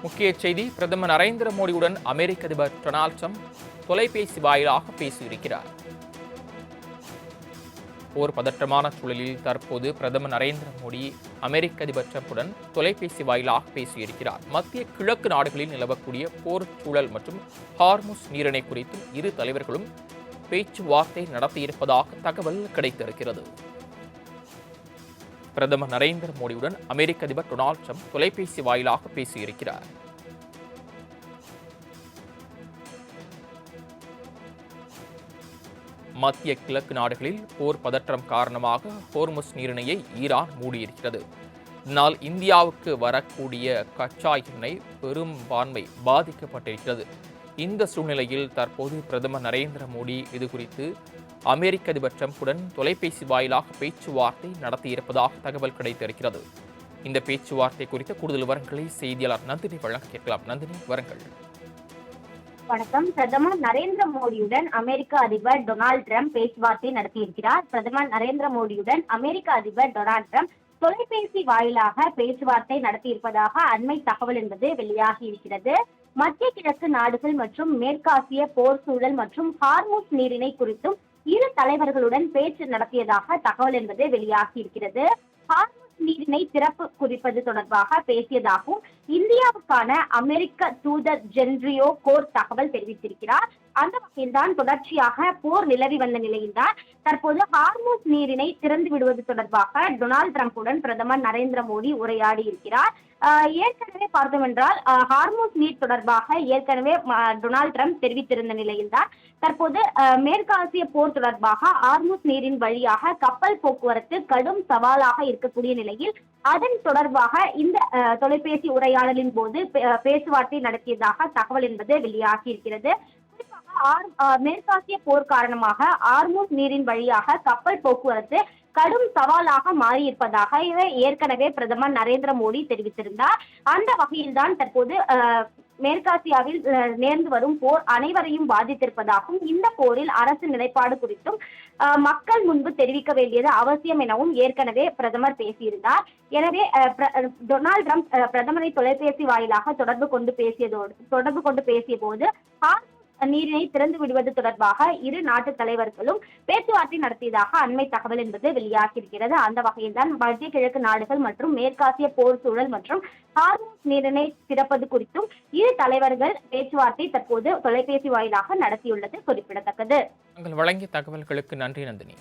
முக்கிய செய்தி: பிரதமர் நரேந்திர மோடியுடன் அமெரிக்க அதிபர் டொனால்ட் ட்ரம்ப் தொலைபேசி வாயிலாக பேசியிருக்கிறார். போர் பதற்றமான சூழலில் தற்போது பிரதமர் நரேந்திர மோடி அமெரிக்க அதிபர் ட்ரம்புடன் தொலைபேசி வாயிலாக பேசியிருக்கிறார். மத்திய கிழக்கு நாடுகளில் நிலவக்கூடிய போர் சூழல் மற்றும் ஹார்முஸ் நீரிணை குறித்தும் இரு தலைவர்களும் பேச்சுவார்த்தை நடத்தியிருப்பதாக தகவல் கிடைத்திருக்கிறது. பிரதமர் நரேந்திர மோடியுடன் அமெரிக்க அதிபர் டொனால்ட் ட்ரம்ப் தொலைபேசி வாயிலாக பேசியிருக்கிறார். மத்திய கிழக்கு நாடுகளில் போர் பதற்றம் காரணமாக ஹோர்முஸ் நீரிணையை ஈரான் மூடியிருக்கிறது. இதனால் இந்தியாவுக்கு வரக்கூடிய கச்சா எண்ணெய் பெரும்பான்மை பாதிக்கப்பட்டிருக்கிறது. இந்த சூழ்நிலையில் தற்போது பிரதமர் நரேந்திர மோடி இதுகுறித்து அமெரிக்க அதிபர் ட்ரம்புடன் தொலைபேசி வாயிலாக பேச்சுவார்த்தை நடத்தியிருப்பதாக தகவல் கிடைத்திருக்கிறது. இந்த பேச்சுவார்த்தை குறித்த கூடுதல் விவரங்களை செய்தியாளர் நந்தினி வழங்க கேட்கலாம். நந்தினி, விவரங்கள். வணக்கம். பிரதமர் நரேந்திர மோடியுடன் அமெரிக்க அதிபர் டொனால்ட் ட்ரம்ப் பேச்சுவார்த்தை நடத்தியிருக்கிறார். பிரதமர் நரேந்திர மோடியுடன் அமெரிக்க அதிபர் டொனால்ட் ட்ரம்ப் தொலைபேசி வாயிலாக பேச்சுவார்த்தை நடத்தியிருப்பதாக அண்மை தகவல் என்பது வெளியாகி இருக்கிறது. மத்திய கிழக்கு நாடுகள் மற்றும் மேற்காசிய போர் சூழல் மற்றும் ஹார்முஸ் நீரிணை குறித்தும் இரு தலைவர்களுடன் பேச்சு நடத்தியதாக தகவல் என்பது வெளியாகி இருக்கிறது. ஹார்முஸ் நீரிணை திறப்பு குறிப்பது தொடர்பாக பேசியதாகவும் இந்தியாவுக்கான அமெரிக்க தூதர் ஜென்ரியோ கோர் தகவல் தெரிவித்திருக்கிறார். அந்த வகையில்தான் தொடர்ச்சியாக போர் நிலவி வந்த நிலையில்தான் தற்போது ஹார்முஸ் நீரிணை திறந்து விடுவது தொடர்பாக டொனால்ட் ட்ரம்புடன் பிரதமர் நரேந்திர மோடி உரையாடி இருக்கிறார். ஏற்கனவே பார்த்தோம் என்றால் ஹார்முஸ் நீர் தொடர்பாக ஏற்கனவே டொனால்ட் ட்ரம்ப் தெரிவித்திருந்த நிலையில்தான் தற்போது மேற்காசிய போர் தொடர்பாக ஹார்முஸ் நீரின் வழியாக கப்பல் போக்குவரத்து கடும் சவாலாக இருக்கக்கூடிய நிலையில் அதன் தொடர்பாக இந்த தொலைபேசி உரையாடலின் போது பேச்சுவார்த்தை நடத்தியதாக தகவல் என்பது வெளியாகி இருக்கிறது. மேற்காசிய போர் காரணமாக ஹார்முஸ் நீரின் வழியாக கப்பல் போக்குவரத்து கடும் சவாலாக மாறியிருப்பதாக ஏற்கனவே பிரதமர் நரேந்திர மோடி தெரிவித்திருந்தார். அந்த வகையில்தான் தற்போது மேற்காசியாவில் நேர்ந்து வரும் போர் அனைவரையும் பாதித்திருப்பதாகவும் இந்த போரில் அரசு நிலைப்பாடு குறித்தும் மக்கள் முன்பு தெரிவிக்க வேண்டியது அவசியம் எனவும் ஏற்கனவே பிரதமர் பேசியிருந்தார். எனவே டொனால்ட் ட்ரம்ப் பிரதமரை தொலைபேசி வாயிலாக தொடர்பு கொண்டு பேசிய போது நீரினை திறந்து விடுவது தொடர்பாக இரு நாட்டு தலைவர்களும் பேச்சுவார்த்தை நடத்தியதாக அண்மை தகவல் என்பது வெளியாகியிருக்கிறது. அந்த வகையில்தான் மத்திய கிழக்கு நாடுகள் மற்றும் மேற்காசிய போர் சூழல் மற்றும் ஹார்முஸ் நீரினை திறப்பது குறித்தும் இரு தலைவர்கள் பேச்சுவார்த்தை தற்போது தொலைபேசி வாயிலாக நடத்தியுள்ளது குறிப்பிடத்தக்கது. வழங்கிய தகவல்களுக்கு நன்றி நந்தினி.